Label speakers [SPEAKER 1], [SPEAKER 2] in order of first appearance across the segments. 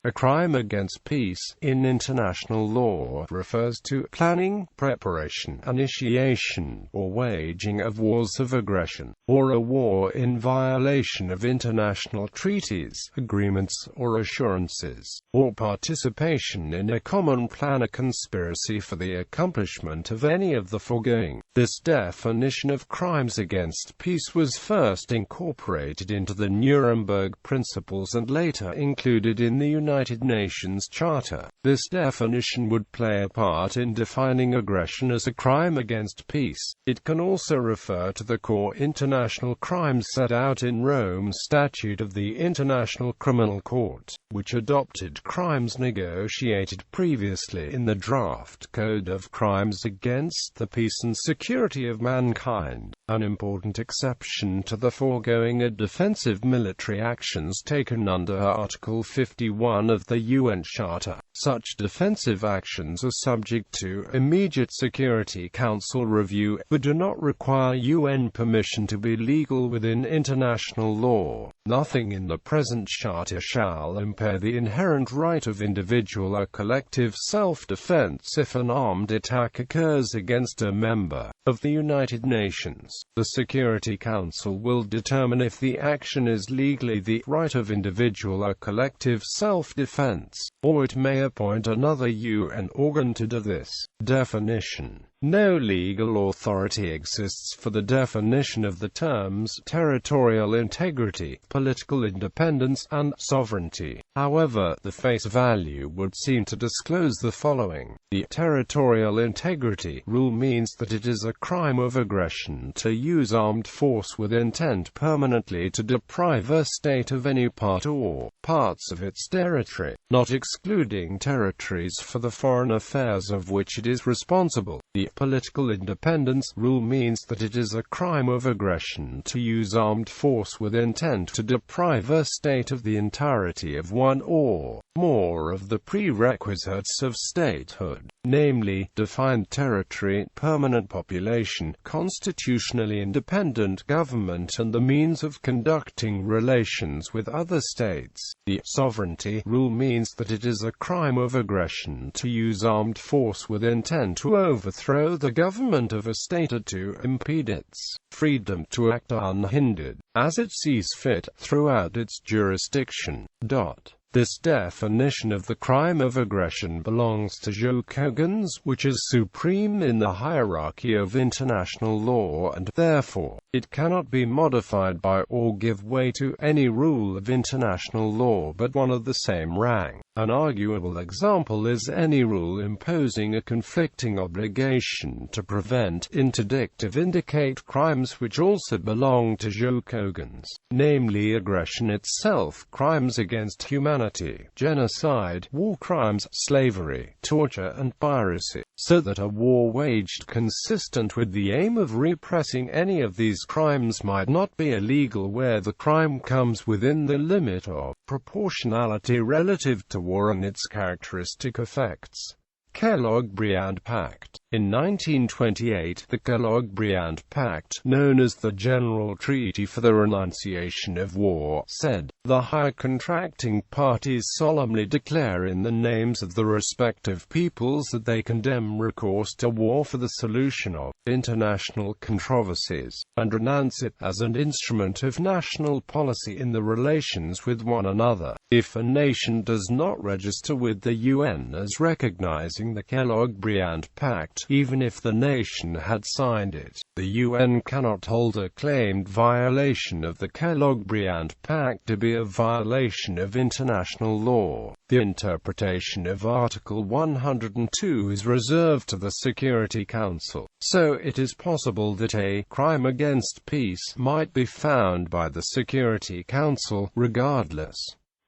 [SPEAKER 1] A crime against peace, in international law, refers to planning, preparation, initiation, or waging of wars of aggression, or a war in violation of international treaties, agreements, or assurances, or participation in a common plan, a conspiracy for the accomplishment of any of the foregoing. This definition of crimes against peace was first incorporated into the Nuremberg Principles and later included in the United Nations Charter. This definition would play a part in defining aggression as a crime against peace. It can also refer to the core international crimes set out in Rome Statute of the International Criminal Court, which adopted crimes negotiated previously in the draft Code of Crimes against the peace and security of mankind. An important exception to the foregoing are defensive military actions taken under Article 51 of the UN Charter. Such defensive actions are subject to immediate Security Council review, but do not require UN permission to be legal within international law. Nothing in the present Charter shall impair the inherent right of individual or collective self-defense if an armed attack occurs against a member of the United Nations. The Security Council will determine if the action is legally the right of individual or collective self-defense, or it may appoint another UN organ to do this. Definition. No legal authority exists for the definition of the terms territorial integrity, political independence, and sovereignty. However, the face value would seem to disclose the following. The territorial integrity rule means that it is a crime of aggression to use armed force with intent permanently to deprive a state of any part or parts of its territory, not excluding territories for the foreign affairs of which it is responsible. The political independence rule means that it is a crime of aggression to use armed force with intent to deprive a state of the entirety of one or more of the prerequisites of statehood, namely, defined territory, permanent population, constitutionally independent government, and the means of conducting relations with other states. The sovereignty rule means that it is a crime of aggression to use armed force with intent to overthrow the government of a state or to impede its freedom to act unhindered, as it sees fit, throughout its jurisdiction. This definition of the crime of aggression belongs to Jokogans, which is supreme in the hierarchy of international law, and therefore, it cannot be modified by or give way to any rule of international law but one of the same rank. An arguable example is any rule imposing a conflicting obligation to prevent, interdict, or vindicate crimes which also belong to Jokogans, namely aggression itself, crimes against humanity, genocide, war crimes, slavery, torture, and piracy, so that a war waged consistent with the aim of repressing any of these crimes might not be illegal where the crime comes within the limit of proportionality relative to war and its characteristic effects. Kellogg-Briand Pact. In 1928, the Kellogg-Briand Pact, known as the General Treaty for the Renunciation of War, said, "The high contracting parties solemnly declare in the names of the respective peoples that they condemn recourse to war for the solution of international controversies, and renounce it as an instrument of national policy in the relations with one another. If a nation does not register with the UN as recognizing the Kellogg-Briand Pact, even if the nation had signed it, the UN cannot hold a claimed violation of the Kellogg-Briand Pact to be a violation of international law. The interpretation of Article 102 is reserved to the Security Council, so it is possible that a crime against peace might be found by the Security Council, regardless.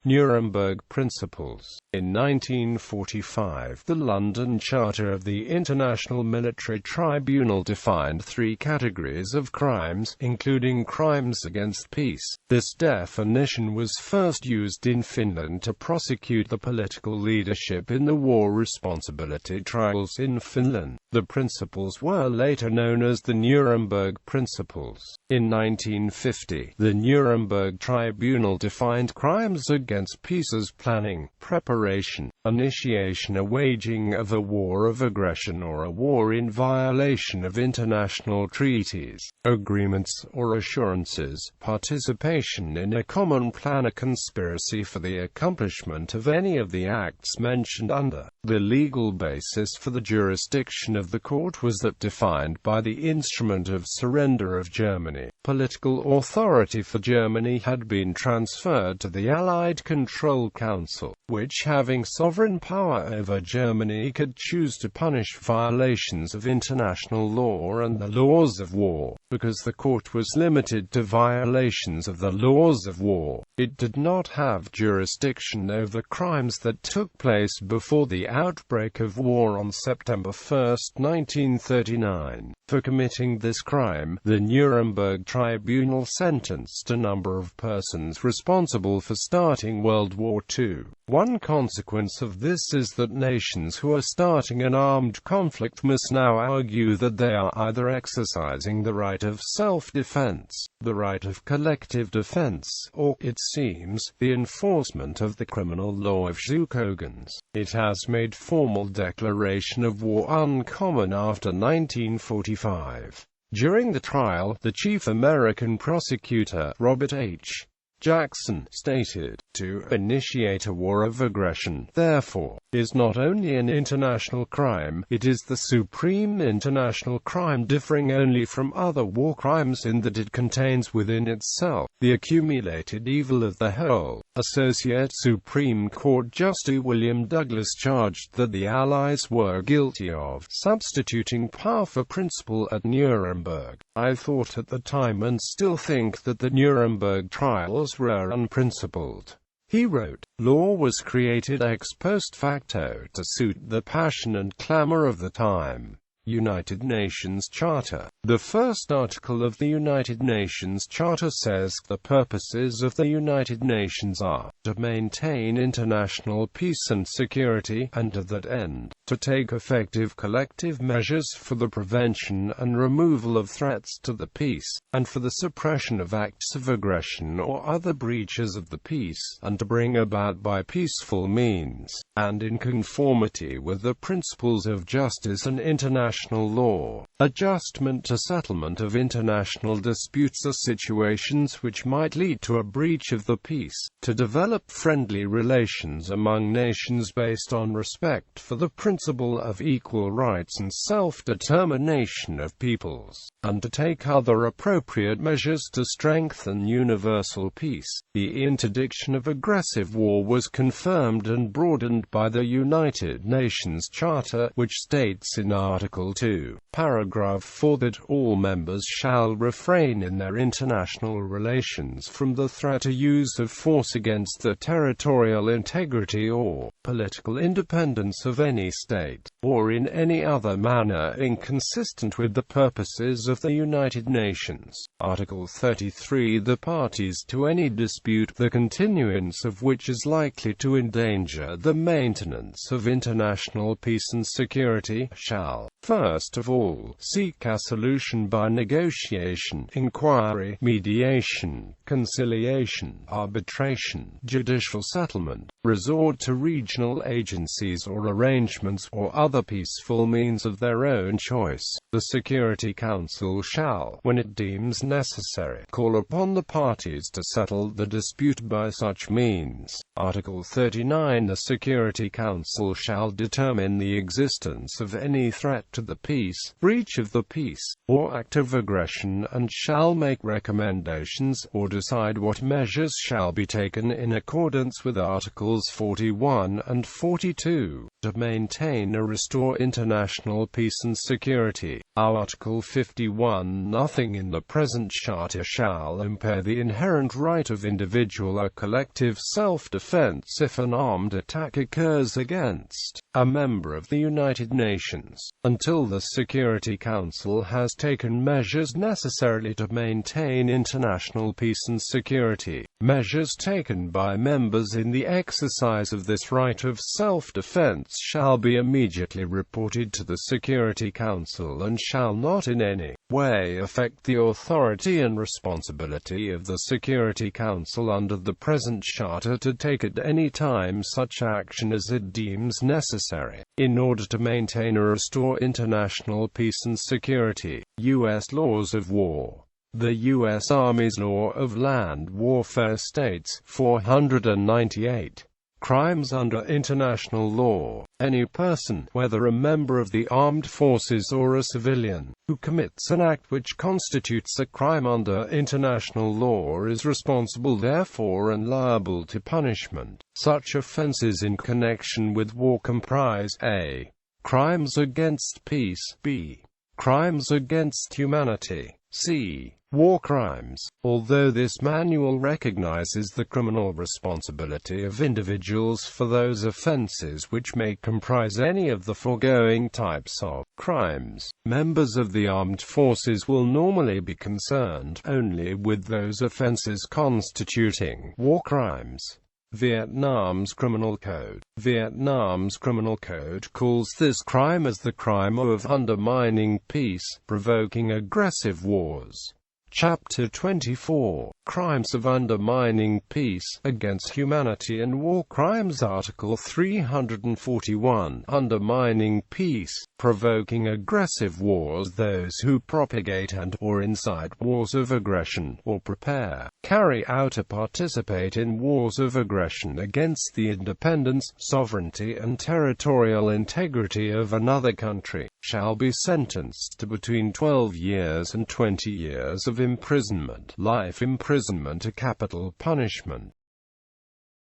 [SPEAKER 1] Nuremberg Principles. In 1945, the London Charter of the International Military Tribunal defined 3 categories of crimes, including crimes against peace. This definition was first used in Finland to prosecute the political leadership in the war responsibility trials in Finland. The principles were later known as the Nuremberg Principles. In 1950, the Nuremberg Tribunal defined crimes against against peace as planning, preparation, initiation, a waging of a war of aggression or a war in violation of international treaties, agreements or assurances, participation in a common plan, a conspiracy for the accomplishment of any of the acts mentioned under. The legal basis for the jurisdiction of the court was that defined by the instrument of surrender of Germany. Political authority for Germany had been transferred to the Allied Control Council, which, having sovereign power over Germany, could choose to punish violations of international law and the laws of war. Because the court was limited to violations of the laws of war, it did not have jurisdiction over crimes that took place before the outbreak of war on September 1, 1939. For committing this crime, the Nuremberg Tribunal sentenced a number of persons responsible for starting World War II. One consequence of this is that nations who are starting an armed conflict must now argue that they are either exercising the right of self-defense, the right of collective defense, or, it seems, the enforcement of the criminal law of Zukogens. It has made formal declaration of war uncommon after 1945. During the trial, the chief American prosecutor, Robert H. Jackson, stated, "To initiate a war of aggression, therefore, is not only an international crime, it is the supreme international crime, differing only from other war crimes in that it contains within itself the accumulated evil of the whole." Associate Supreme Court Justice William Douglas charged that the Allies were guilty of substituting power for principle at Nuremberg. "I thought at the time and still think that the Nuremberg trials were unprincipled," he wrote. "Law was created ex post facto to suit the passion and clamor of the time." United Nations Charter. The first article of the United Nations Charter says, "The purposes of the United Nations are, to maintain international peace and security, and to that end, to take effective collective measures for the prevention and removal of threats to the peace, and for the suppression of acts of aggression or other breaches of the peace, and to bring about by peaceful means, and in conformity with the principles of justice and international law, adjustment to settlement of international disputes or situations which might lead to a breach of the peace, to develop friendly relations among nations based on respect for the principle of equal rights and self-determination of peoples, and to take other appropriate measures to strengthen universal peace." The interdiction of aggressive war was confirmed and broadened by the United Nations Charter, which states in Article 2, Paragraph 4 that all members shall refrain in their international relations from the threat or use of force against the territorial integrity or political independence of any state, or in any other manner inconsistent with the purposes of the United Nations. Article 33 The parties to any dispute, the continuance of which is likely to endanger the maintenance of international peace and security, shall, first of all, seek a solution by negotiation, inquiry, mediation, conciliation, arbitration, judicial settlement, resort to regional agencies or arrangements, or other peaceful means of their own choice. The Security Council shall, when it deems necessary, call upon the parties to settle the dispute by such means. Article 39 The Security Council shall determine the existence of any threat to the peace, breach of the peace, or act of aggression, and shall make recommendations, or decide what measures shall be taken in accordance with Articles 41 and 42, to maintain or restore international peace and security. Article 51 Nothing in the present Charter shall impair the inherent right of individual or collective self-defense if an armed attack occurs against a member of the United Nations, until the Security Council has taken measures necessarily to maintain international peace and security. Measures taken by members in the exercise of this right of self-defense shall be immediately reported to the Security Council and shall not in any way affect the authority and responsibility of the Security Council under the present Charter to take at any time such action as it deems necessary, in order to maintain or restore international peace and security. U.S. laws of war. The U.S. Army's Law of Land Warfare states, 498, crimes under international law. Any person, whether a member of the armed forces or a civilian, who commits an act which constitutes a crime under international law is responsible therefor and liable to punishment. Such offenses in connection with war comprise a. crimes against peace, b. crimes against humanity, c. war crimes. Although this manual recognizes the criminal responsibility of individuals for those offenses which may comprise any of the foregoing types of crimes, members of the armed forces will normally be concerned only with those offenses constituting war crimes. Vietnam's Criminal Code. Vietnam's Criminal Code calls this crime as the crime of undermining peace, provoking aggressive wars. Chapter 24, Crimes of Undermining Peace, Against Humanity and War Crimes. Article 341, Undermining Peace, Provoking Aggressive Wars. Those who propagate and/or incite wars of aggression, or prepare, carry out or participate in wars of aggression against the independence, sovereignty and territorial integrity of another country, shall be sentenced to between 12 years and 20 years of imprisonment, life imprisonment or capital punishment.